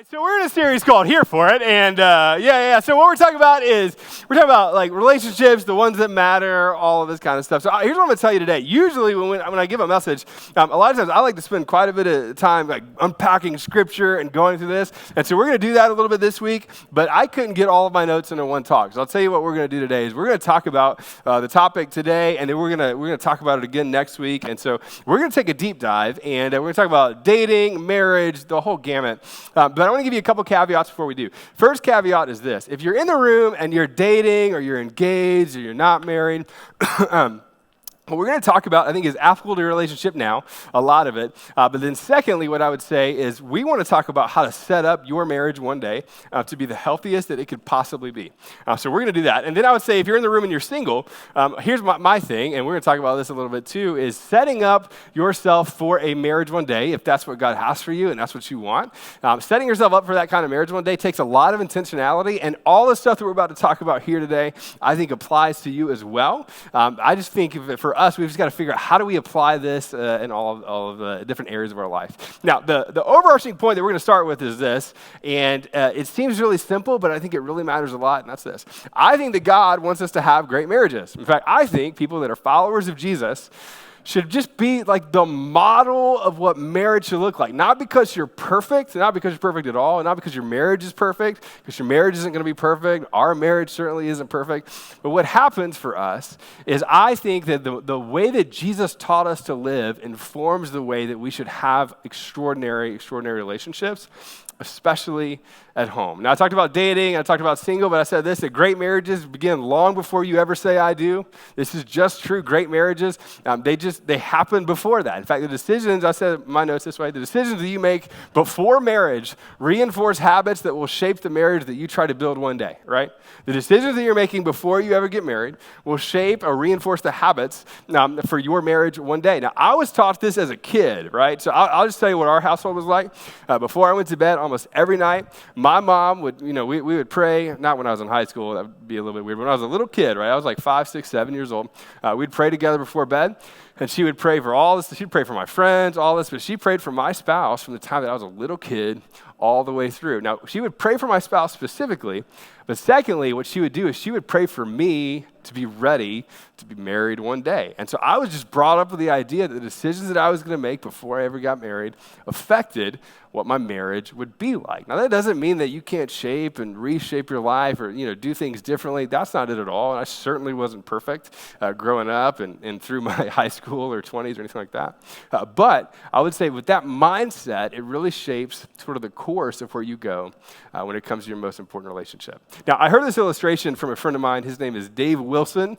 So we're in a series called Here For It, and So what we're talking about is like relationships, the ones that matter, all of this kind of stuff. So here's what I'm going to tell you today. Usually when I give a message, a lot of times I like to spend quite a bit of time like unpacking scripture and going through this. And so we're going to do that a little bit this week, but I couldn't get all of my notes into one talk. So I'll tell you what we're going to do today is we're going to talk about the topic today, and then we're going to talk about it again next week. And so we're going to take a deep dive, and we're going to talk about dating, marriage, the whole gamut. But I want to give you a couple caveats before we do. First caveat is this. If you're in the room and you're dating or you're engaged or you're not married, what we're going to talk about, I think, is applicable to your relationship now, a lot of it. But then secondly, what I would say is we want to talk about how to set up your marriage one day to be the healthiest that it could possibly be. So we're going to do that. And then I would say if you're in the room and you're single, here's my thing, and we're going to talk about this a little bit too, is setting up yourself for a marriage one day, if that's what God has for you and that's what you want. Setting yourself up for that kind of marriage one day takes a lot of intentionality, and all the stuff that we're about to talk about here today, I think applies to you as well. I just think for us, we've just got to figure out how do we apply this in all of the different areas of our life. Now, the overarching point that we're going to start with is this, and it seems really simple, but I think it really matters a lot, and that's this. I think that God wants us to have great marriages. In fact, I think people that are followers of Jesus should just be like the model of what marriage should look like. Not because you're perfect, not because you're perfect at all, and not because your marriage is perfect, because your marriage isn't going to be perfect. Our marriage certainly isn't perfect. But what happens for us is I think that the way that Jesus taught us to live informs the way that we should have extraordinary relationships, especially at home. Now, I talked about dating, I talked about single, but I said this, that great marriages begin long before you ever say I do. This is just true. Great marriages, they happen before that. In fact, the decisions, I said in my notes this way, the decisions that you make before marriage reinforce habits that will shape the marriage that you try to build one day, right? The decisions that you're making before you ever get married will shape or reinforce the habits for your marriage one day. Now, I was taught this as a kid, right? So I'll just tell you what our household was like. Before I went to bed almost every night, my mom would, we would pray, not when I was in high school, that would be a little bit weird, but when I was a little kid, right? I was like 5, 6, 7 years old. We'd pray together before bed, and she would pray for all this. She'd pray for my friends, all this, but she prayed for my spouse from the time that I was a little kid all the way through. Now, she would pray for my spouse specifically, but secondly, what she would do is she would pray for me to be ready to be married one day. And so I was just brought up with the idea that the decisions that I was going to make before I ever got married affected what my marriage would be like. Now, that doesn't mean that you can't shape and reshape your life or, do things differently. That's not it at all. And I certainly wasn't perfect growing up and through my high school or 20s or anything like that. But I would say with that mindset, it really shapes sort of the course of where you go when it comes to your most important relationship. Now, I heard this illustration from a friend of mine. His name is Dave Wilson.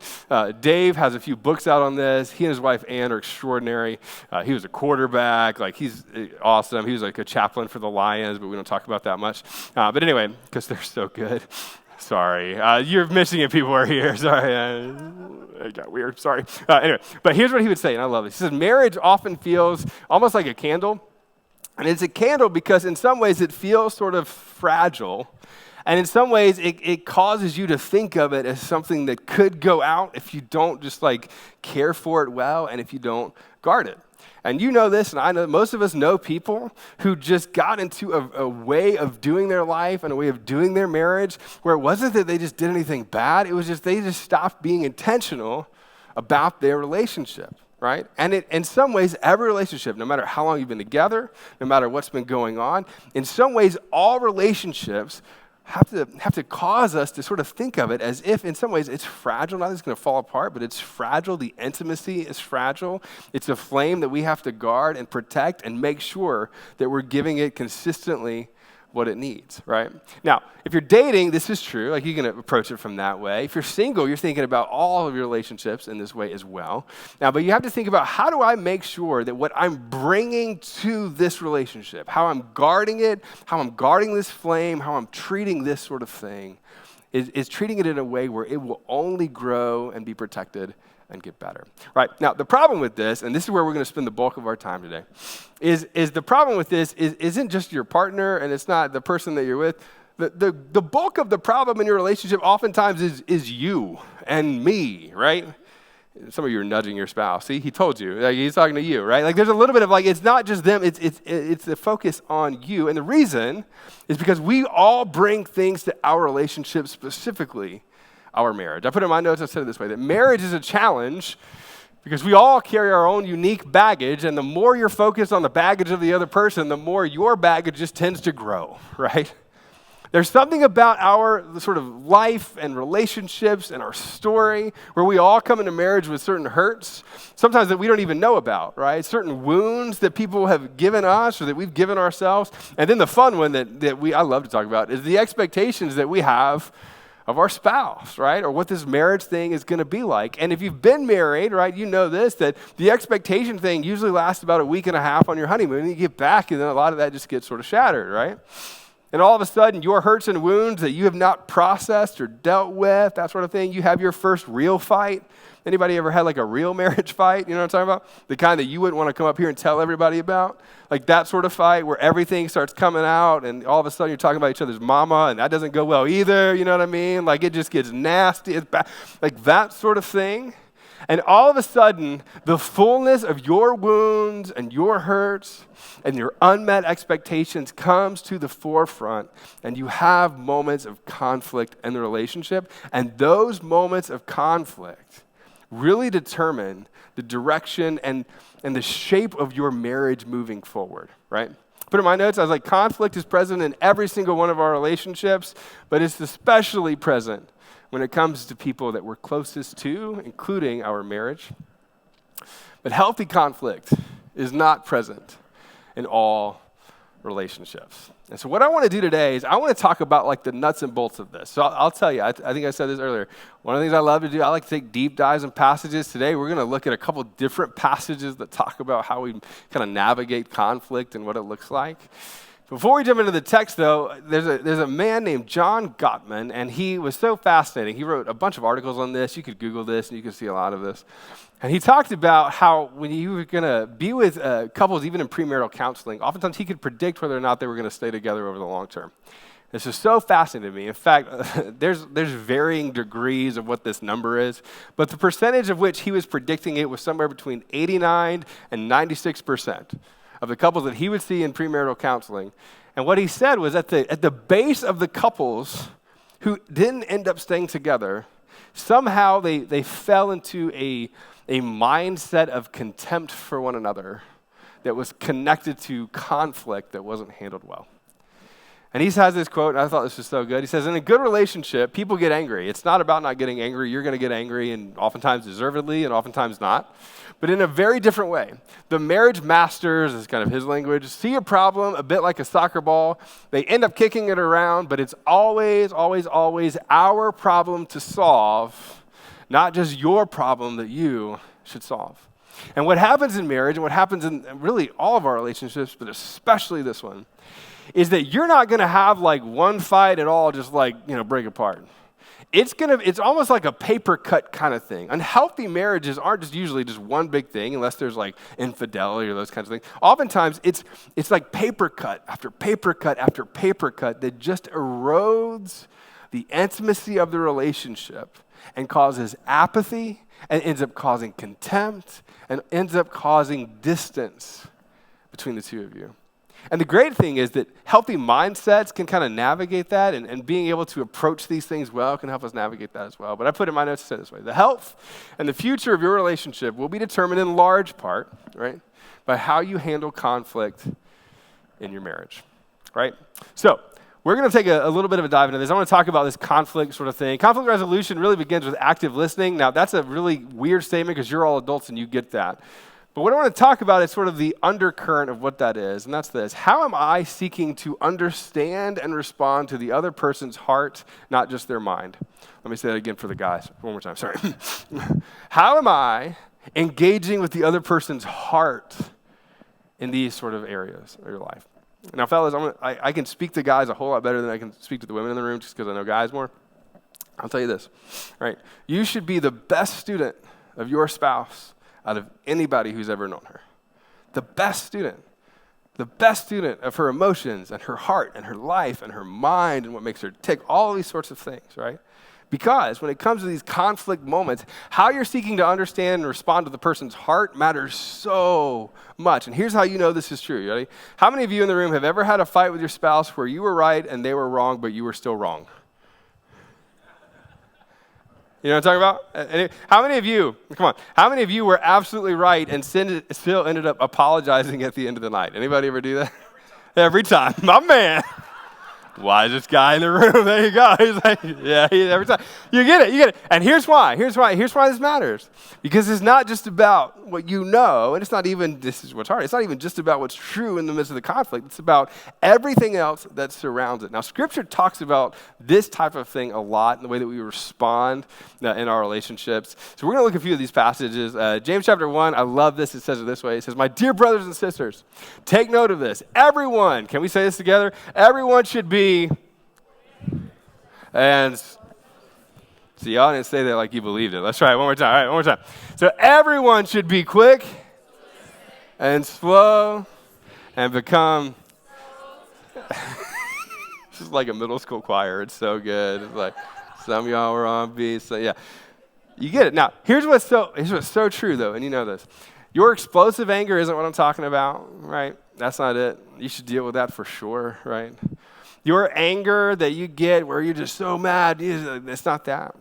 Dave has a few books out on this. He and his wife, Ann, are extraordinary. He was a quarterback. Like, he's awesome. He was like a chaplain for the Lions, but we don't talk about that much. But anyway, because they're so good. Sorry. You're missing it. People are here. Sorry. It got weird. Sorry. Anyway, but here's what he would say, and I love it. He says, marriage often feels almost like a candle. And it's a candle because in some ways it feels sort of fragile. And in some ways, it causes you to think of it as something that could go out if you don't just like care for it well and if you don't guard it. And you know this, and I know most of us know people who just got into a way of doing their life and a way of doing their marriage where it wasn't that they just did anything bad. It was just they just stopped being intentional about their relationship. Right? And in some ways, every relationship, no matter how long you've been together, no matter what's been going on, in some ways, all relationships have to cause us to sort of think of it as if in some ways it's fragile. Not that it's going to fall apart, but it's fragile. The intimacy is fragile. It's a flame that we have to guard and protect and make sure that we're giving it consistently what it needs, right? Now, if you're dating, this is true. Like, you can approach it from that way. If you're single, you're thinking about all of your relationships in this way as well. Now, but you have to think about, how do I make sure that what I'm bringing to this relationship, how I'm guarding it, how I'm guarding this flame, how I'm treating this sort of thing, is treating it in a way where it will only grow and be protected and get better, right? Now, the problem with this, and this is where we're going to spend the bulk of our time today, is the problem with this isn't just your partner and it's not the person that you're with. The bulk of the problem in your relationship oftentimes is you and me, right? Some of you are nudging your spouse. See, he told you. Like, he's talking to you, right? Like there's a little bit of like, it's not just them, it's the focus on you. And the reason is because we all bring things to our relationship, specifically our marriage. I put in my notes, I said it this way, that marriage is a challenge because we all carry our own unique baggage, and the more you're focused on the baggage of the other person, the more your baggage just tends to grow, right? There's something about our sort of life and relationships and our story where we all come into marriage with certain hurts, sometimes that we don't even know about, right? Certain wounds that people have given us or that we've given ourselves. And then the fun one that I love to talk about is the expectations that we have of our spouse, right? Or what this marriage thing is going to be like. And if you've been married, right, you know this, that the expectation thing usually lasts about a week and a half on your honeymoon, and you get back and then a lot of that just gets sort of shattered, right? And all of a sudden, your hurts and wounds that you have not processed or dealt with, that sort of thing, you have your first real fight. Anybody ever had like a real marriage fight? You know what I'm talking about? The kind that you wouldn't want to come up here and tell everybody about. Like that sort of fight where everything starts coming out and all of a sudden you're talking about each other's mama and that doesn't go well either. You know what I mean? Like it just gets nasty. It's bad. Like that sort of thing. And all of a sudden, the fullness of your wounds and your hurts and your unmet expectations comes to the forefront, and you have moments of conflict in the relationship. And those moments of conflict really determine the direction and the shape of your marriage moving forward, right? Put in my notes, I was like, conflict is present in every single one of our relationships, but it's especially present when it comes to people that we're closest to, including our marriage. But healthy conflict is not present in all relationships. And so what I want to do today is I want to talk about like the nuts and bolts of this. So I'll tell you, I think I said this earlier. One of the things I love to do, I like to take deep dives in passages. Today we're going to look at a couple different passages that talk about how we kind of navigate conflict and what it looks like. Before we jump into the text, though, there's a man named John Gottman, and he was so fascinating. He wrote a bunch of articles on this. You could Google this, and you can see a lot of this. And he talked about how when you were going to be with couples, even in premarital counseling, oftentimes he could predict whether or not they were going to stay together over the long term. This is so fascinating to me. In fact, there's varying degrees of what this number is, but the percentage of which he was predicting it was somewhere between 89 and 96%. Of the couples that he would see in premarital counseling. And what he said was at the base of the couples who didn't end up staying together, somehow they fell into a mindset of contempt for one another that was connected to conflict that wasn't handled well. And he has this quote, and I thought this was so good. He says, in a good relationship, people get angry. It's not about not getting angry. You're going to get angry, and oftentimes deservedly, and oftentimes not. But in a very different way. The marriage masters, is kind of his language, see a problem a bit like a soccer ball. They end up kicking it around, but it's always, always, always our problem to solve, not just your problem that you should solve. And what happens in marriage, and what happens in really all of our relationships, but especially this one, is that you're not going to have like one fight at all just like, break apart. It's almost like a paper cut kind of thing. Unhealthy marriages aren't just usually just one big thing unless there's like infidelity or those kinds of things. Oftentimes it's like paper cut after paper cut after paper cut that just erodes the intimacy of the relationship and causes apathy and ends up causing contempt and ends up causing distance between the two of you. And the great thing is that healthy mindsets can kind of navigate that, and being able to approach these things well can help us navigate that as well. But I put in my notes to say it this way. The health and the future of your relationship will be determined in large part, right, by how you handle conflict in your marriage, right? So we're going to take a little bit of a dive into this. I want to talk about this conflict sort of thing. Conflict resolution really begins with active listening. Now, that's a really weird statement because you're all adults and you get that. But what I want to talk about is sort of the undercurrent of what that is, and that's this. How am I seeking to understand and respond to the other person's heart, not just their mind? Let me say that again for the guys. One more time, sorry. How am I engaging with the other person's heart in these sort of areas of your life? Now, fellas, I can speak to guys a whole lot better than I can speak to the women in the room just because I know guys more. I'll tell you this, right? You should be the best student of your spouse out of anybody who's ever known her. The best student of her emotions and her heart and her life and her mind and what makes her tick, all these sorts of things, right? Because when it comes to these conflict moments, how you're seeking to understand and respond to the person's heart matters so much. And here's how you know this is true. You ready? How many of you in the room have ever had a fight with your spouse where you were right and they were wrong, but you were still wrong? You know what I'm talking about? How many of you, come on, how many of you were absolutely right and still ended up apologizing at the end of the night? Anybody ever do that? Every time. My man. Wisest guy in the room. There you go. He's like, yeah, every time. You get it. And here's why this matters. Because it's not just about what you know, and it's not even, this is what's hard, it's not even just about what's true in the midst of the conflict. It's about everything else that surrounds it. Now, Scripture talks about this type of thing a lot in the way that we respond in our relationships. So we're going to look at a few of these passages. James chapter 1, I love this. It says it this way. It says, my dear brothers and sisters, take note of this. Everyone, can we say this together? Everyone should be, and see, y'all didn't say that like you believed it. Let's try it one more time. All right, one more time. So everyone should be quick and slow and become. This is like a middle school choir. It's so good. It's like some of y'all were on beat. So yeah, you get it. Now, here's what's so true though, and you know this. Your explosive anger isn't what I'm talking about, right? That's not it. You should deal with that for sure, right? Your anger that you get where you're just so mad, it's not that.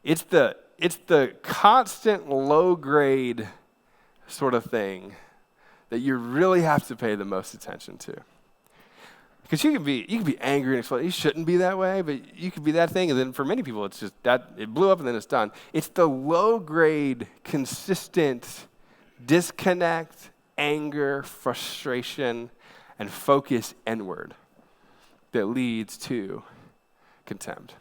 It's the constant low grade sort of thing that you really have to pay the most attention to. Because you can be angry and explode. You shouldn't be that way, but you could be that thing, and then for many people it's just that it blew up and then it's done. It's the low grade, consistent disconnect, anger, frustration, and focus inward that leads to contempt.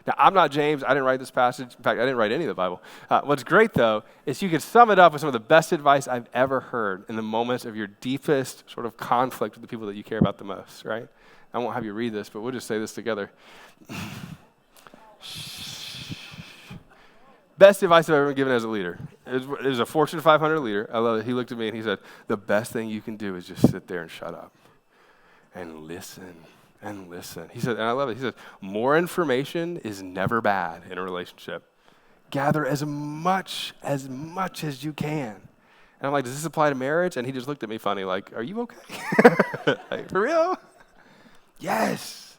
Now, I'm not James. I didn't write this passage. In fact, I didn't write any of the Bible. What's great, though, is you can sum it up with some of the best advice I've ever heard in the moments of your deepest sort of conflict with the people that you care about the most, right? I won't have you read this, but we'll just say this together. Best advice I've ever been given as a leader. It was a Fortune 500 leader. I love it. He looked at me and he said, the best thing you can do is just sit there and shut up and listen. And listen. He said, and I love it. He said, more information is never bad in a relationship. Gather as much as you can. And I'm like, does this apply to marriage? And he just looked at me funny, like, are you okay? Like, for real? Yes.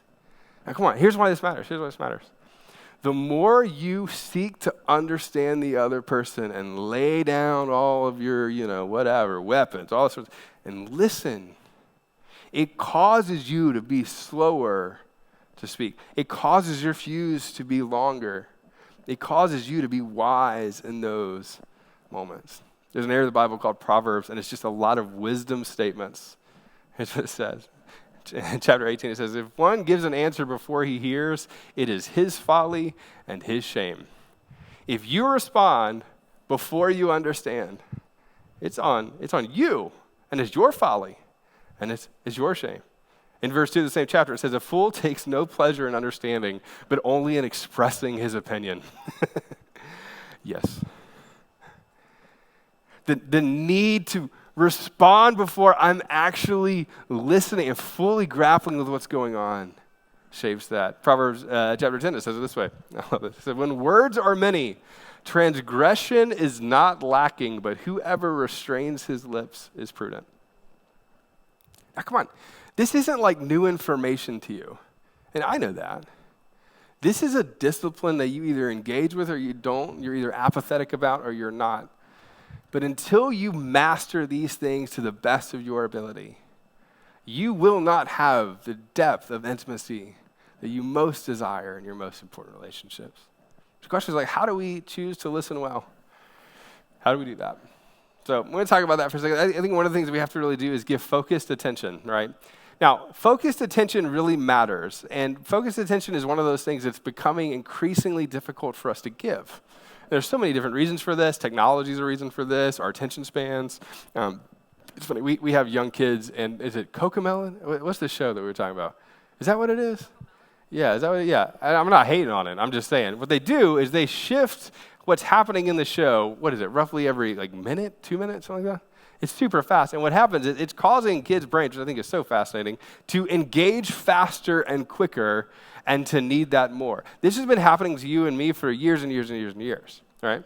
Now, come on. Here's why this matters. The more you seek to understand the other person and lay down all of your, whatever, weapons, all sorts, and listen, it causes you to be slower to speak. It causes your fuse to be longer. It causes you to be wise in those moments. There's an area of the Bible called Proverbs, and it's just a lot of wisdom statements. Here's what it says. In chapter 18, it says, if one gives an answer before he hears, it is his folly and his shame. If you respond before you understand, it's on you, and it's your folly. And it's your shame. In verse 2 of the same chapter, it says, a fool takes no pleasure in understanding, but only in expressing his opinion. Yes. The need to respond before I'm actually listening and fully grappling with what's going on shapes that. Proverbs chapter 10, it says it this way. I love it. It says, when words are many, transgression is not lacking, but whoever restrains his lips is prudent. Now, come on. This isn't like new information to you. And I know that. This is a discipline that you either engage with or you don't. You're either apathetic about or you're not. But until you master these things to the best of your ability, you will not have the depth of intimacy that you most desire in your most important relationships. The question is like, how do we choose to listen well? How do we do that? So I'm going to talk about that for a second. I think one of the things that we have to really do is give focused attention, right? Now, focused attention really matters, and focused attention is one of those things that's becoming increasingly difficult for us to give. There's so many different reasons for this. Technology is a reason for this, our attention spans. It's funny, we have young kids, and is it Cocomelon? What's the show that we were talking about? Is that what it is? Yeah, is that what I'm not hating on it. I'm just saying. What they do is they shift what's happening in the show, what is it, roughly every minute, 2 minutes, something like that? It's super fast. And what happens is it's causing kids' brains, which I think is so fascinating, to engage faster and quicker and to need that more. This has been happening to you and me for years and years and years and years, right?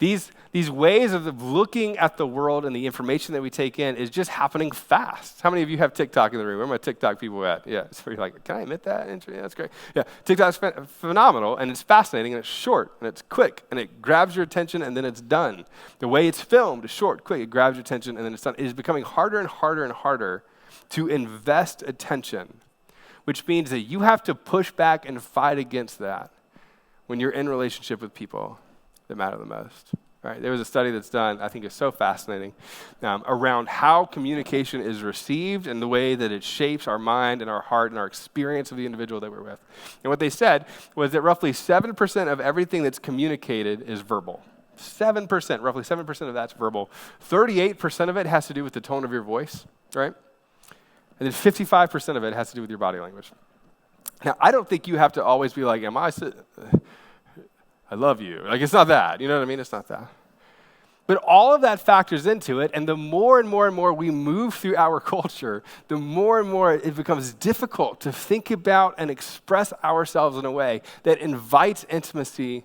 These ways of looking at the world and the information that we take in is just happening fast. How many of you have TikTok in the room? Where are my TikTok people at? Yeah, so you're like, can I admit that? Yeah, that's great. Yeah, TikTok's phenomenal, and it's fascinating, and it's short, and it's quick, and it grabs your attention, and then it's done. The way it's filmed is short, quick, it grabs your attention, and then it's done. It is becoming harder and harder and harder to invest attention, which means that you have to push back and fight against that when you're in relationship with people that matter the most. Right? There was a study that's done, I think is so fascinating, around how communication is received and the way that it shapes our mind and our heart and our experience of the individual that we're with. And what they said was that roughly 7% of everything that's communicated is verbal. 7%, roughly 7% of that's verbal. 38% of it has to do with the tone of your voice, right? And then 55% of it has to do with your body language. Now, I don't think you have to always be like, I love you. Like, it's not that. You know what I mean? It's not that. But all of that factors into it, and the more and more and more we move through our culture, the more and more it becomes difficult to think about and express ourselves in a way that invites intimacy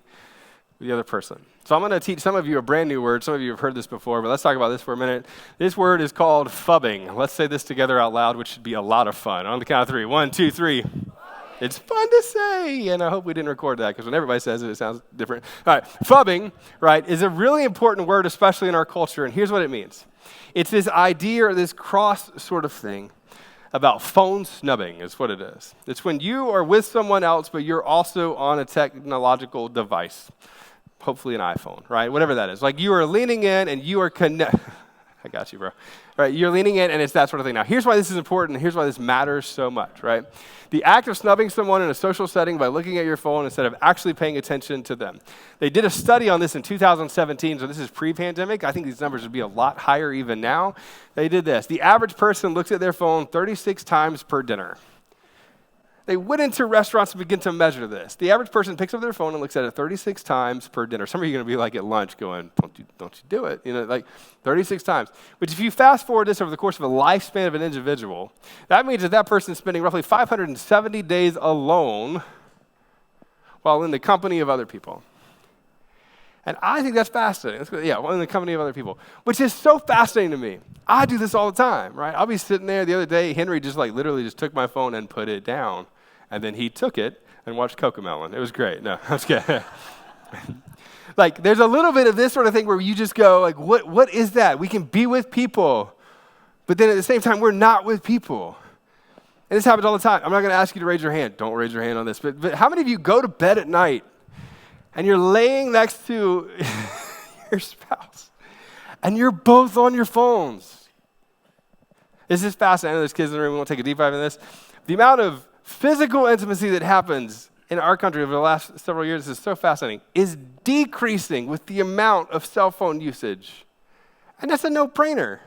with the other person. So I'm going to teach some of you a brand new word. Some of you have heard this before, but let's talk about this for a minute. This word is called phubbing. Let's say this together out loud, which should be a lot of fun. On the count of three. 1, 2, 3. It's fun to say, and I hope we didn't record that because when everybody says it, it sounds different. All right, phubbing, right, is a really important word, especially in our culture, and here's what it means. It's this idea or this cross sort of thing about phone snubbing is what it is. It's when you are with someone else, but you're also on a technological device, hopefully an iPhone, right, whatever that is. Like you are leaning in and you are I got you, bro. Right, you're leaning in, and it's that sort of thing. Now, here's why this is important, and here's why this matters so much, right? The act of snubbing someone in a social setting by looking at your phone instead of actually paying attention to them. They did a study on this in 2017, so this is pre-pandemic. I think these numbers would be a lot higher even now. They did this. The average person looks at their phone 36 times per dinner. They went into restaurants to begin to measure this. The average person picks up their phone and looks at it 36 times per dinner. Some of you are going to be like at lunch going, don't you do it? You know, like 36 times. Which if you fast forward this over the course of a lifespan of an individual, that means that person is spending roughly 570 days alone while in the company of other people. And I think that's fascinating. In the company of other people, which is so fascinating to me. I do this all the time, right? I'll be sitting there the other day. Henry just literally just took my phone and put it down. And then he took it and watched Cocomelon. It was great. No, I was kidding. There's a little bit of this sort of thing where you just go, what is that? We can be with people, but then at the same time, we're not with people. And this happens all the time. I'm not going to ask you to raise your hand. Don't raise your hand on this. But how many of you go to bed at night and you're laying next to your spouse and you're both on your phones? This is fascinating. I know there's kids in the room. We won't take a deep dive in this. The amount of physical intimacy that happens in our country over the last several years is so fascinating, is decreasing with the amount of cell phone usage. And that's a no-brainer.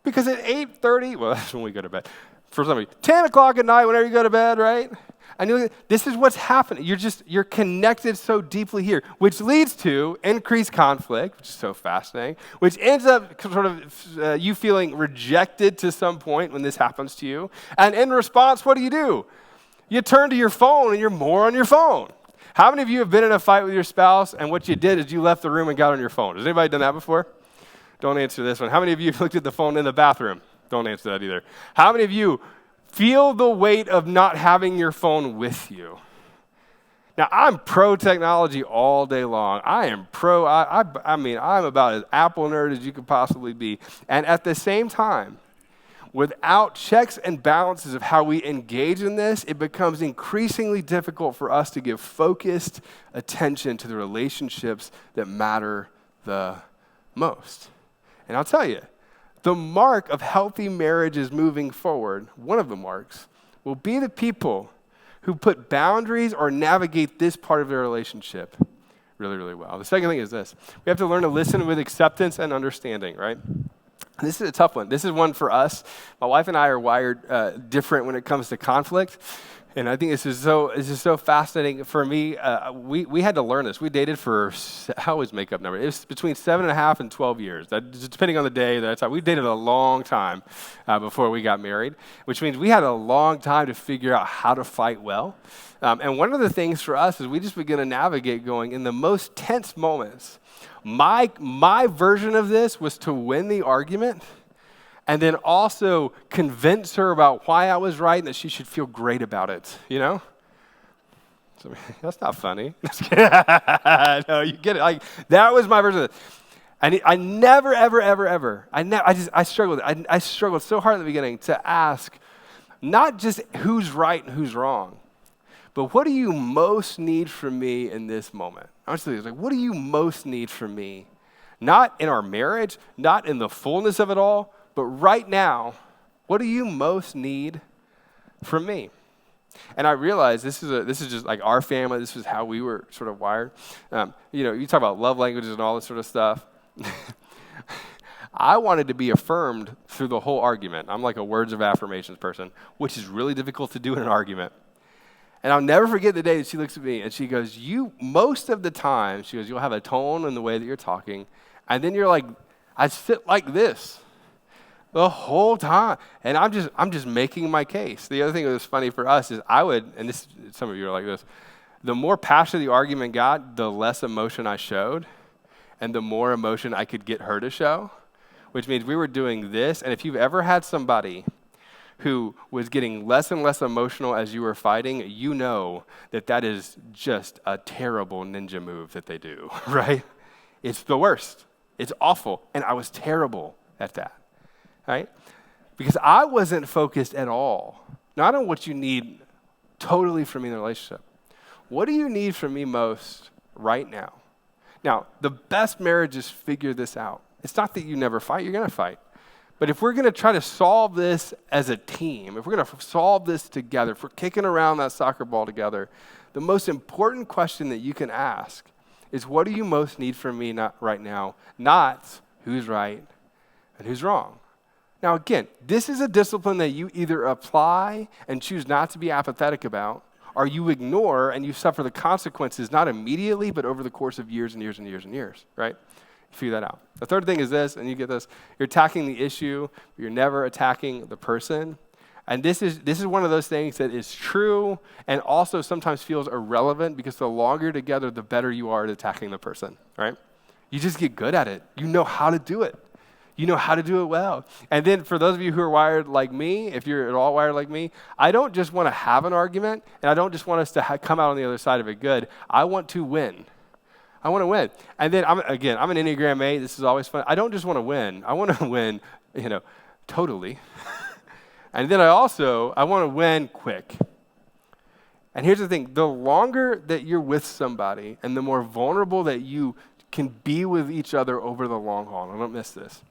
Because at 8:30, well, that's when we go to bed. For somebody, 10 o'clock at night, whenever you go to bed, right? And this is what's happening. You're connected so deeply here, which leads to increased conflict, which is so fascinating, which ends up sort of you feeling rejected to some point when this happens to you. And in response, what do? You turn to your phone and you're more on your phone. How many of you have been in a fight with your spouse and what you did is you left the room and got on your phone? Has anybody done that before? Don't answer this one. How many of you looked at the phone in the bathroom? Don't answer that either. How many of you feel the weight of not having your phone with you? Now, I'm pro-technology all day long. I am I'm about as Apple nerd as you could possibly be. And at the same time, without checks and balances of how we engage in this, it becomes increasingly difficult for us to give focused attention to the relationships that matter the most. And I'll tell you, the mark of healthy marriages moving forward, one of the marks, will be the people who put boundaries or navigate this part of their relationship really, really well. The second thing is this. We have to learn to listen with acceptance and understanding, right? This is a tough one. This is one for us. My wife and I are wired different when it comes to conflict. And I think this is so fascinating for me. We had to learn this. We dated for, I always make up numbers. It was between 7.5 and 12 years. That, depending on the day, that's how we dated a long time before we got married, which means we had a long time to figure out how to fight well. And one of the things for us is we just begin to navigate going in the most tense moments. My version of this was to win the argument and then also convince her about why I was right and that she should feel great about it, you know? So, that's not funny. No, you get it. Like, that was my version of it. And I never, ever, I struggled. I struggled so hard in the beginning to ask not just who's right and who's wrong, but what do you most need from me in this moment? Honestly, it's like, what do you most need from me? Not in our marriage, not in the fullness of it all, but right now, what do you most need from me? And I realized this is just like our family. This is how we were sort of wired. You talk about love languages and all this sort of stuff. I wanted to be affirmed through the whole argument. I'm like a words of affirmations person, which is really difficult to do in an argument. And I'll never forget the day that she looks at me and she goes, most of the time, she goes, you'll have a tone in the way that you're talking, and then you're like, I sit like this the whole time. And I'm just making my case. The other thing that was funny for us is some of you are like this, the more passionate the argument got, the less emotion I showed, and the more emotion I could get her to show, which means we were doing this. And if you've ever had somebody who was getting less and less emotional as you were fighting, you know that is just a terrible ninja move that they do, right? It's the worst. It's awful. And I was terrible at that, right? Because I wasn't focused at all, not on what you need totally from me in the relationship. What do you need from me most right now? Now, the best marriages figure this out. It's not that you never fight, you're going to fight. But if we're going to try to solve this as a team, if we're going to solve this together, if we're kicking around that soccer ball together, the most important question that you can ask is, what do you most need from me right now? Not who's right and who's wrong. Now, again, this is a discipline that you either apply and choose not to be apathetic about, or you ignore and you suffer the consequences, not immediately, but over the course of years and years and years and years, right? Figure that out. The third thing is this, and you get this, you're attacking the issue, but you're never attacking the person. And this is one of those things that is true and also sometimes feels irrelevant, because the longer you're together, the better you are at attacking the person, right? You just get good at it. You know how to do it. You know how to do it well. And then for those of you who are wired like me, if you're at all wired like me, I don't just want to have an argument, and I don't just want us to come out on the other side of it good. I want to win. I want to win. And then, I'm an Enneagram 8. This is always fun. I don't just want to win. I want to win, totally. And then I want to win quick. And here's the thing. The longer that you're with somebody and the more vulnerable that you can be with each other over the long haul, and don't miss this,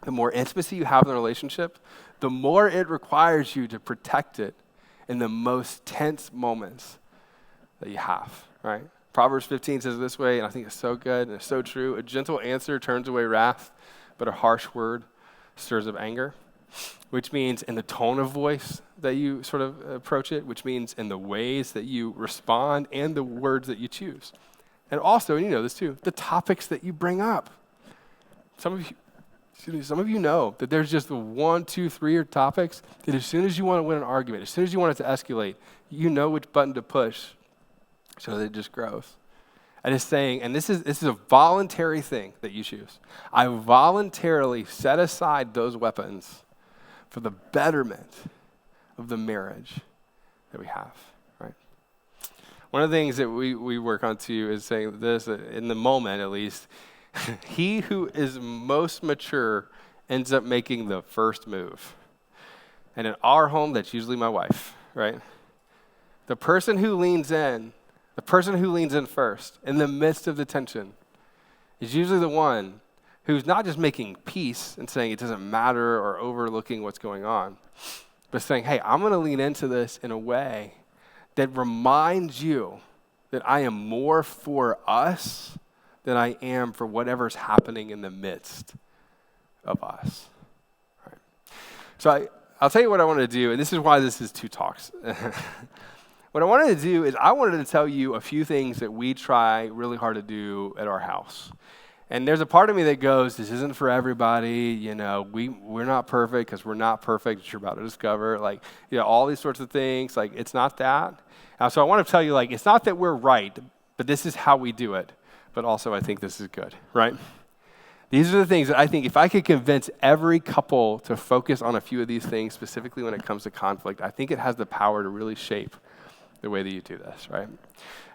the more intimacy you have in the relationship, the more it requires you to protect it in the most tense moments that you have, right? Proverbs 15 says it this way, and I think it's so good and it's so true. A gentle answer turns away wrath, but a harsh word stirs up anger, which means in the tone of voice that you sort of approach it, which means in the ways that you respond and the words that you choose. And also, and you know this too, the topics that you bring up. Some of you know that there's just the 1, 2, 3 topics that as soon as you want to win an argument, as soon as you want it to escalate, you know which button to push so that it just grows. And it's saying, and this is a voluntary thing that you choose. I voluntarily set aside those weapons for the betterment of the marriage that we have, right? One of the things that we work on too is saying this, in the moment at least, he who is most mature ends up making the first move. And in our home, that's usually my wife, right? The person who leans in first in the midst of the tension is usually the one who's not just making peace and saying it doesn't matter or overlooking what's going on, but saying, hey, I'm going to lean into this in a way that reminds you that I am more for us than I am for whatever's happening in the midst of us. Right. So I'll tell you what I wanted to do, and this is why this is two talks. What I wanted to do is I wanted to tell you a few things that we try really hard to do at our house. And there's a part of me that goes, this isn't for everybody, we're not perfect because we're not perfect, as you're about to discover, all these sorts of things, it's not that. So I want to tell you, it's not that we're right, but this is how we do it. But also I think this is good, right? These are the things that I think if I could convince every couple to focus on a few of these things, specifically when it comes to conflict, I think it has the power to really shape the way that you do this, right?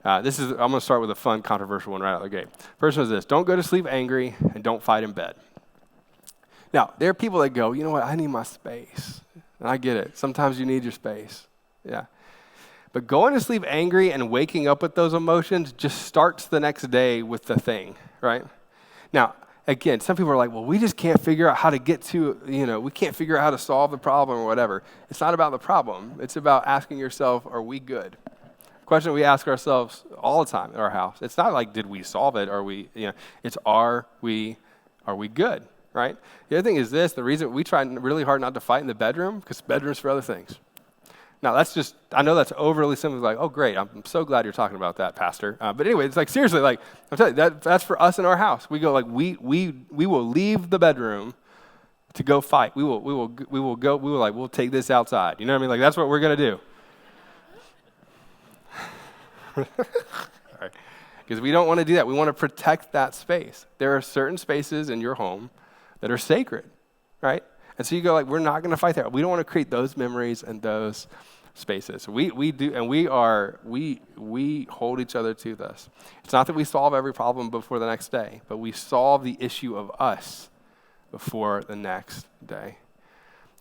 I'm going to start with a fun, controversial one right out of the gate. First one is this: don't go to sleep angry and don't fight in bed. Now, there are people that go, you know what, I need my space. And I get it. Sometimes you need your space. Yeah. But going to sleep angry and waking up with those emotions just starts the next day with the thing, right? Now, again, some people are like, well, we just can't figure out how to get to, we can't figure out how to solve the problem or whatever. It's not about the problem. It's about asking yourself, are we good? Question we ask ourselves all the time in our house. It's not like, did we solve it? It's are we good, right? The other thing is this: the reason we try really hard not to fight in the bedroom, because bedroom's for other things. Now, I know that's overly simple. Like, oh, great, I'm so glad you're talking about that, Pastor. But anyway, it's seriously, I'm telling you, that's for us in our house. We go, we will leave the bedroom to go fight. We'll take this outside. You know what I mean? That's what we're going to do. Because we don't want to do that. We want to protect that space. There are certain spaces in your home that are sacred, right? And so you go, we're not going to fight that. We don't want to create those memories and those spaces. We do, and we hold each other to this. It's not that we solve every problem before the next day, but we solve the issue of us before the next day.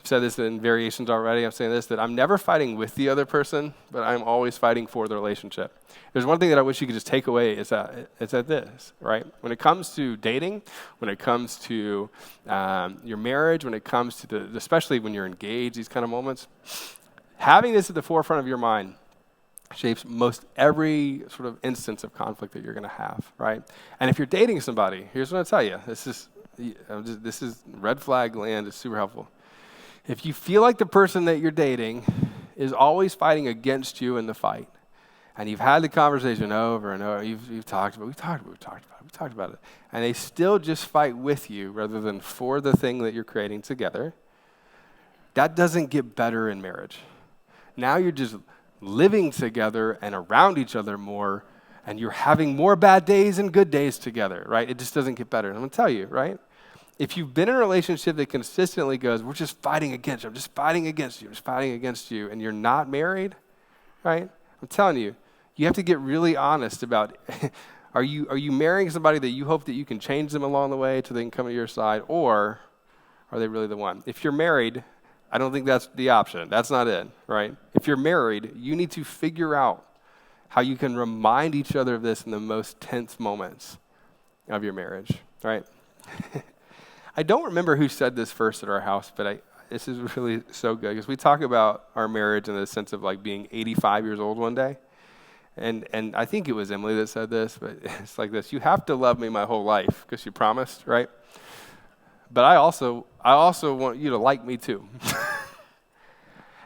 I've said this in variations already. I'm saying this, that I'm never fighting with the other person, but I'm always fighting for the relationship. There's one thing that I wish you could just take away is that this, right? When it comes to dating, when it comes to your marriage, when it comes to especially when you're engaged, these kind of moments, having this at the forefront of your mind shapes most every sort of instance of conflict that you're going to have, right? And if you're dating somebody, here's what I'll tell you. This is red flag land. It's super helpful. If you feel like the person that you're dating is always fighting against you in the fight, and you've had the conversation over and over, we've talked about it, and they still just fight with you rather than for the thing that you're creating together, that doesn't get better in marriage. Now you're just living together and around each other more, and you're having more bad days and good days together, right? It just doesn't get better. And I'm going to tell you, right? If you've been in a relationship that consistently goes, we're just fighting against you, I'm just fighting against you, and you're not married, right? I'm telling you, you have to get really honest about, are you marrying somebody that you hope that you can change them along the way till they can come to your side, or are they really the one? If you're married, I don't think that's the option. That's not it, right? If you're married, you need to figure out how you can remind each other of this in the most tense moments of your marriage, right? I don't remember who said this first at our house, but this is really so good because we talk about our marriage in the sense of being 85 years old one day. And I think it was Emily that said this, but it's like this: you have to love me my whole life because you promised, right? But I also want you to like me too.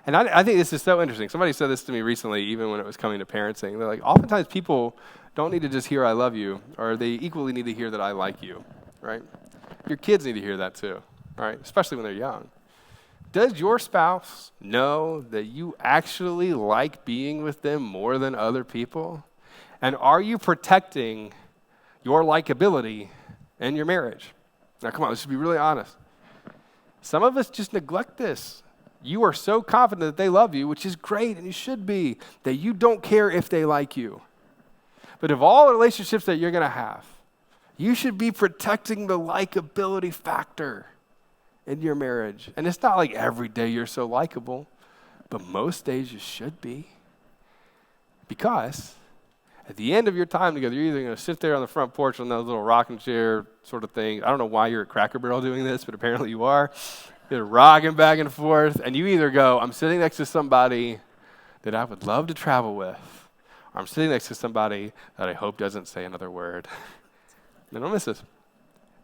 And I think this is so interesting. Somebody said this to me recently, even when it was coming to parenting. They're like, oftentimes people don't need to just hear I love you, or they equally need to hear that I like you, right? Your kids need to hear that too, right? Especially when they're young. Does your spouse know that you actually like being with them more than other people? And are you protecting your likability in your marriage? Now, come on, let's just be really honest. Some of us just neglect this. You are so confident that they love you, which is great, and you should be, that you don't care if they like you. But of all the relationships that you're going to have, you should be protecting the likability factor in your marriage. And it's not like every day you're so likable, but most days you should be. Because at the end of your time together, you're either going to sit there on the front porch on that little rocking chair sort of thing. I don't know why you're at Cracker Barrel doing this, but apparently you are. You're rocking back and forth, and you either go, I'm sitting next to somebody that I would love to travel with, or I'm sitting next to somebody that I hope doesn't say another word. Don't miss this.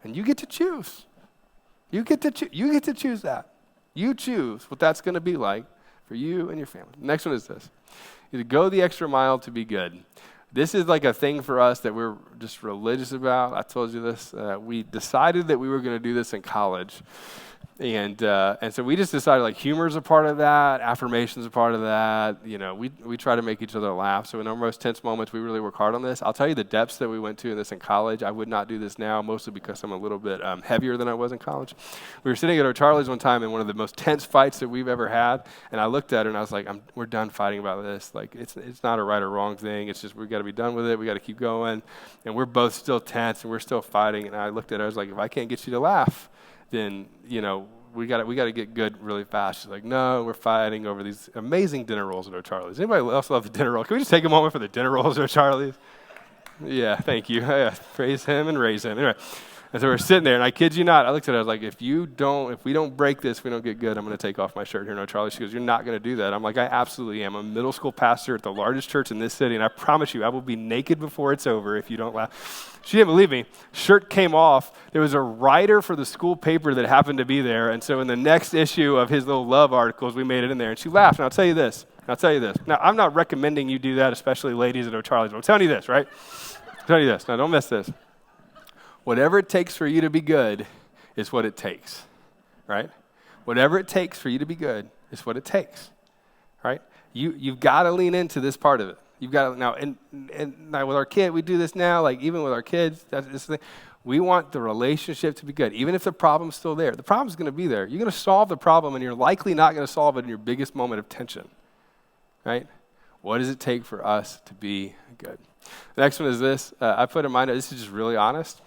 And you get to choose. You get to choose that. You choose what that's going to be like for you and your family. The next one is this. You go the extra mile to be good. This is like a thing for us that we're just religious about. I told you this. We decided that we were going to do this in college. And so we just decided like humor is a part of that, affirmation is a part of that. You know, we try to make each other laugh. So in our most tense moments, we really work hard on this. I'll tell you the depths that we went to in this in college. I would not do this now, mostly because I'm a little bit heavier than I was in college. We were sitting at O'Charlie's one time in one of the most tense fights that we've ever had, and I looked at her and I was like, we're done fighting about this. Like it's not a right or wrong thing. It's just we got to be done with it. We got to keep going. And we're both still tense and we're still fighting. And I looked at her. I was like, if I can't get you to laugh, then, you know, we got to get good really fast. She's like, no, we're fighting over these amazing dinner rolls at O'Charlie's. Anybody else love the dinner roll? Can we just take a moment for the dinner rolls at O'Charlie's? Yeah, thank you. Yeah, praise him and raise him. Anyway, and so we're sitting there, and I kid you not, I looked at her, I was like, if we don't break this, we don't get good, I'm going to take off my shirt here in O'Charlie's. She goes, you're not going to do that. I'm like, I absolutely am. I'm a middle school pastor at the largest church in this city, and I promise you, I will be naked before it's over if you don't laugh. She didn't believe me. Shirt came off. There was a writer for the school paper that happened to be there, and so in the next issue of his little love articles, we made it in there, and she laughed, and I'll tell you this. Now, I'm not recommending you do that, especially ladies at O'Charlie's, but I'm telling you this, right? I'm telling you this. Now, don't miss this. Whatever it takes for you to be good is what it takes, right? Whatever it takes for you to be good is what it takes, right? You've got to lean into this part of it. You've got to, now, and now with our kid, we do this now, like even with our kids, that's the thing. We want the relationship to be good, even if the problem's still there. The problem's going to be there. You're going to solve the problem, and you're likely not going to solve it in your biggest moment of tension, right? What does it take for us to be good? The next one is this. I put in mind, this is just really honest.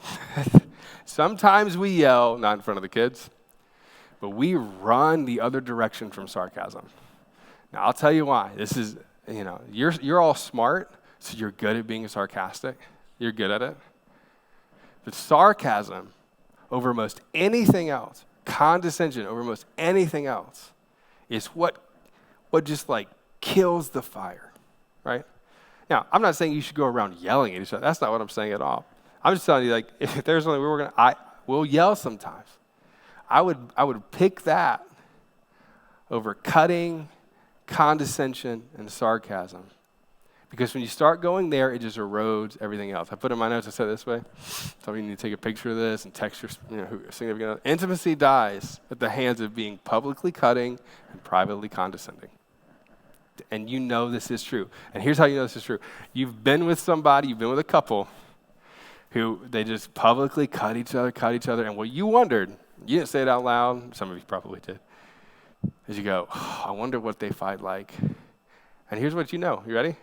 Sometimes we yell, not in front of the kids, but we run the other direction from sarcasm. Now, I'll tell you why. This is, you know, you're all smart, so you're good at being sarcastic. You're good at it. But sarcasm over most anything else, condescension over most anything else, is what just like kills the fire, right? Now, I'm not saying you should go around yelling at each other. That's not what I'm saying at all. I'm just telling you, like, if there's something we'll yell sometimes. I would pick that over cutting, condescension, and sarcasm. Because when you start going there, it just erodes everything else. I put in my notes, I said it this way. Some of you need to take a picture of this and text your significant other. Intimacy dies at the hands of being publicly cutting and privately condescending. And you know this is true. And here's how you know this is true. You've been with somebody, you've been with a couple who they just publicly cut each other. And what you wondered, you didn't say it out loud, some of you probably did, is you go, oh, I wonder what they fight like. And here's what you know. You ready?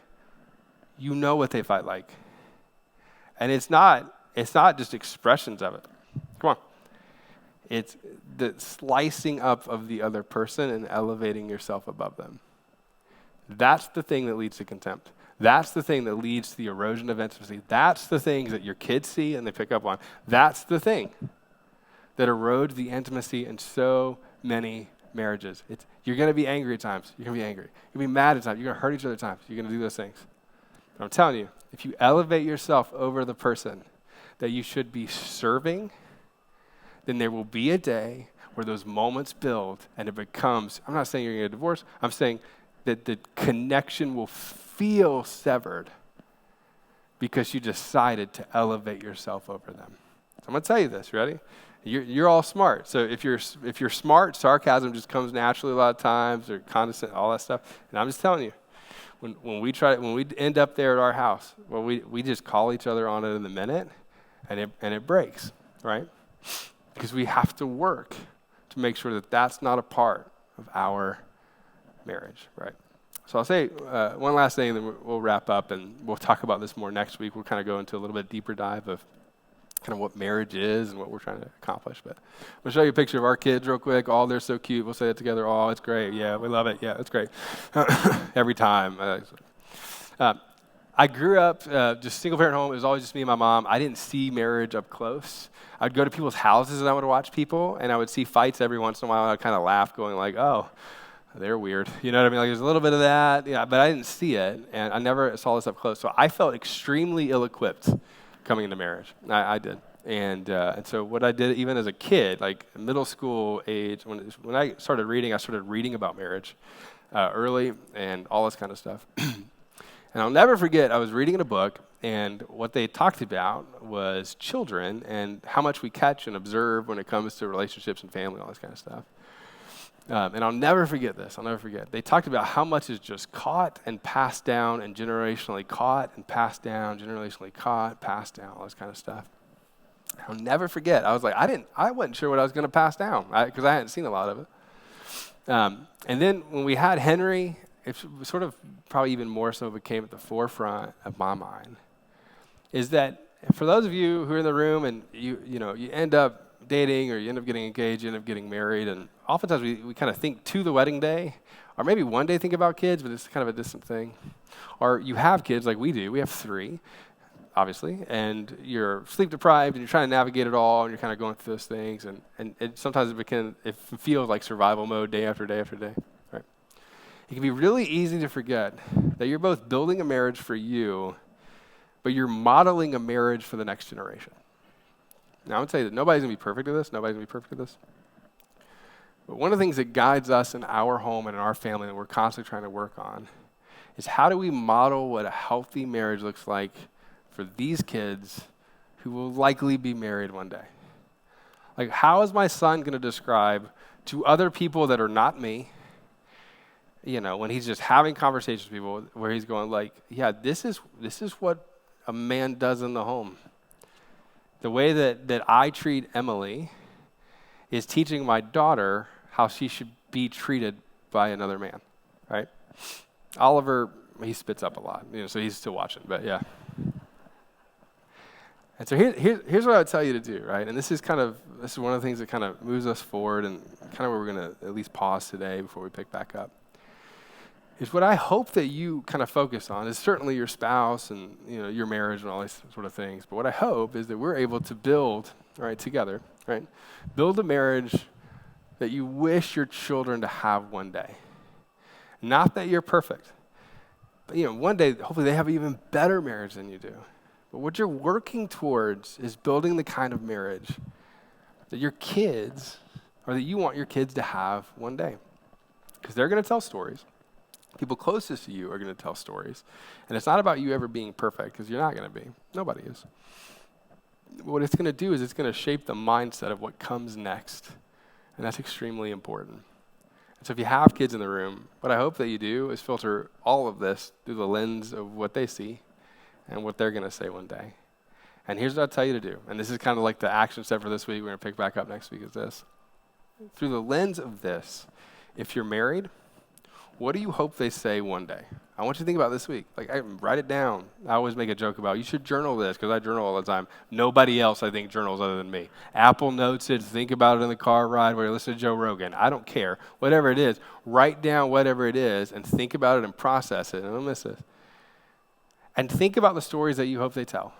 You know what they fight like. And it's not just expressions of it. Come on. It's the slicing up of the other person and elevating yourself above them. That's the thing that leads to contempt. That's the thing that leads to the erosion of intimacy. That's the things that your kids see and they pick up on. That's the thing that erodes the intimacy in so many marriages. You're going to be angry at times. You're going to be angry. You're going to be mad at times. You're going to hurt each other at times. You're going to do those things. But I'm telling you, if you elevate yourself over the person that you should be serving, then there will be a day where those moments build and it becomes, I'm not saying you're going to get a divorce, I'm saying that the connection will feel severed because you decided to elevate yourself over them. So I'm going to tell you this, ready? You're all smart. So if you're smart, sarcasm just comes naturally a lot of times, or condescending, all that stuff. And I'm just telling you, when we end up there at our house, well, we just call each other on it in a minute, and it breaks, right? Because we have to work to make sure that that's not a part of our marriage, right? So I'll say one last thing, then we'll wrap up, and we'll talk about this more next week. We'll kind of go into a little bit deeper dive of kind of what marriage is and what we're trying to accomplish. But I'm going to show you a picture of our kids real quick. Oh, they're so cute. We'll say it together. Oh, it's great. Yeah, we love it. Yeah, it's great. Every time. I grew up just single-parent home. It was always just me and my mom. I didn't see marriage up close. I'd go to people's houses and I would watch people, and I would see fights every once in a while, and I'd kind of laugh, going like, oh, they're weird. You know what I mean? Like, there's a little bit of that, yeah, but I didn't see it, and I never saw this up close. So I felt extremely ill-equipped coming into marriage. I did. And so what I did even as a kid, like middle school age, when I started reading about marriage early and all this kind of stuff. And I'll never forget, I was reading in a book, and what they talked about was children and how much we catch and observe when it comes to relationships and family, all this kind of stuff. And I'll never forget this. They talked about how much is just caught and passed down and generationally caught and passed down, generationally caught, passed down, all this kind of stuff. I'll never forget. I was like, I wasn't sure what I was going to pass down because I hadn't seen a lot of it. And then when we had Henry, it sort of probably even more so became at the forefront of my mind, is that for those of you who are in the room and you end up dating or you end up getting engaged, you end up getting married, and oftentimes we kind of think to the wedding day, or maybe one day think about kids, but it's kind of a distant thing. Or you have kids like we do. We have 3, obviously, and you're sleep deprived and you're trying to navigate it all and you're kind of going through those things, and sometimes it feels like survival mode day after day after day. Right? It can be really easy to forget that you're both building a marriage for you, but you're modeling a marriage for the next generation. Now, I'm going to tell you that nobody's going to be perfect at this. But one of the things that guides us in our home and in our family that we're constantly trying to work on is how do we model what a healthy marriage looks like for these kids who will likely be married one day. Like, how is my son going to describe to other people that are not me, when he's just having conversations with people where he's going like, yeah, this is what a man does in the home. The way that I treat Emily is teaching my daughter how she should be treated by another man, right? Oliver, he spits up a lot, so he's still watching, but yeah. And so here's what I would tell you to do, right? And this is one of the things that kind of moves us forward and kind of where we're going to at least pause today before we pick back up. Is what I hope that you kind of focus on is certainly your spouse and your marriage and all these sort of things. But what I hope is that we're able to build, right, together, right, build a marriage that you wish your children to have one day. Not that you're perfect, but one day hopefully they have an even better marriage than you do. But what you're working towards is building the kind of marriage that your kids, or that you want your kids to have one day, because they're going to tell stories. People closest to you are going to tell stories. And it's not about you ever being perfect, because you're not going to be. Nobody is. What it's going to do is it's going to shape the mindset of what comes next. And that's extremely important. And so if you have kids in the room, what I hope that you do is filter all of this through the lens of what they see and what they're going to say one day. And here's what I'll tell you to do. And this is kind of like the action step for this week. We're going to pick back up next week is this. Through the lens of this, if you're married, what do you hope they say one day? I want you to think about this week. Write it down. I always make a joke about, you should journal this, because I journal all the time. Nobody else, I think, journals other than me. Apple notes it. Think about it in the car ride where you listen to Joe Rogan. I don't care. Whatever it is, write down whatever it is and think about it and process it. And don't miss this. And think about the stories that you hope they tell.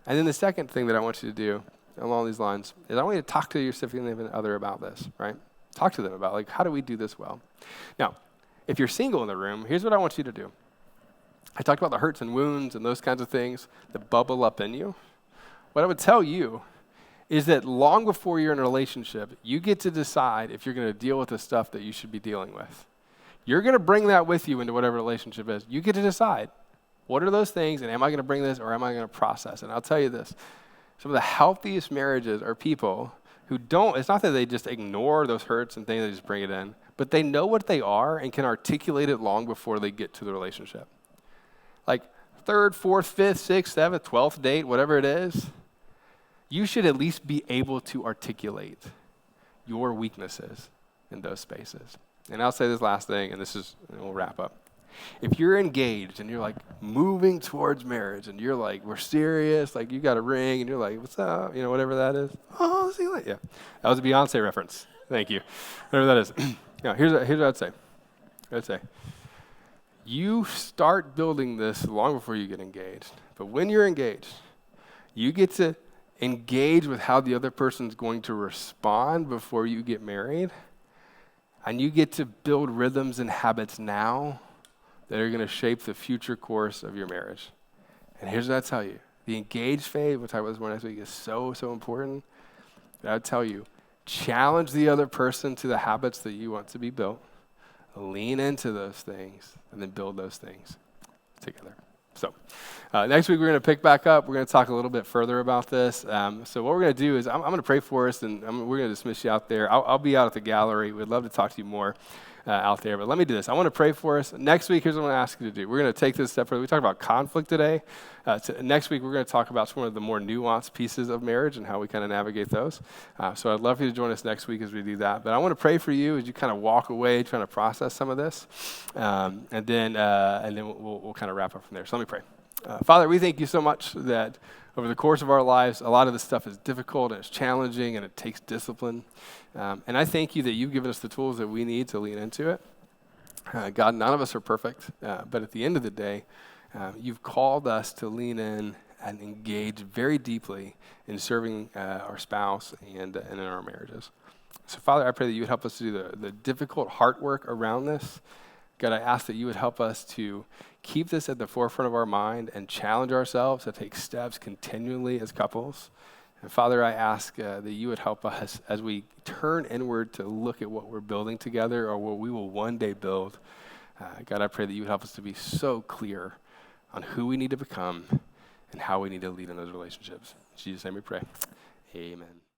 And then the second thing that I want you to do along these lines is I want you to talk to your significant other about this, right? Talk to them about, how do we do this well? Now, if you're single in the room, here's what I want you to do. I talked about the hurts and wounds and those kinds of things that bubble up in you. What I would tell you is that long before you're in a relationship, you get to decide if you're going to deal with the stuff that you should be dealing with. You're going to bring that with you into whatever relationship is. You get to decide, what are those things, and am I going to bring this, or am I going to process it? And I'll tell you this. Some of the healthiest marriages are people who don't, it's not that they just ignore those hurts and things, they just bring it in, but they know what they are and can articulate it long before they get to the relationship. Like 3rd, 4th, 5th, 6th, 7th, 12th date, whatever it is, you should at least be able to articulate your weaknesses in those spaces. And I'll say this last thing, and we'll wrap up. If you're engaged and you're moving towards marriage and you're we're serious, you got a ring and you're what's up, whatever that is. Oh, see you later. Yeah, that was a Beyonce reference. Thank you. Whatever that is. Now, here's what I'd say. You start building this long before you get engaged. But when you're engaged, you get to engage with how the other person's going to respond before you get married. And you get to build rhythms and habits now that are going to shape the future course of your marriage. And here's what I tell you. The engaged phase, we'll talk about this more next week, is so, so important. But I would tell you, challenge the other person to the habits that you want to be built. Lean into those things, and then build those things together. So next week we're going to pick back up. We're going to talk a little bit further about this. So what we're going to do is I'm going to pray for us, and we're going to dismiss you out there. I'll be out at the gallery. We'd love to talk to you more out there. But let me do this. I want to pray for us. Next week, here's what I'm going to ask you to do. We're going to take this a step further. We talked about conflict today. Next week, we're going to talk about some of the more nuanced pieces of marriage and how we kind of navigate those. So I'd love for you to join us next week as we do that. But I want to pray for you as you kind of walk away trying to process some of this. And then we'll kind of wrap up from there. So let me pray. Father, we thank you so much that over the course of our lives, a lot of this stuff is difficult and it's challenging and it takes discipline. And I thank you that you've given us the tools that we need to lean into it. God, none of us are perfect, but at the end of the day, you've called us to lean in and engage very deeply in serving our spouse and in our marriages. So Father, I pray that you would help us to do the difficult heart work around this. God, I ask that you would help us to keep this at the forefront of our mind and challenge ourselves to take steps continually as couples. And Father, I ask that you would help us as we turn inward to look at what we're building together or what we will one day build. God, I pray that you would help us to be so clear on who we need to become and how we need to lead in those relationships. In Jesus' name we pray. Amen.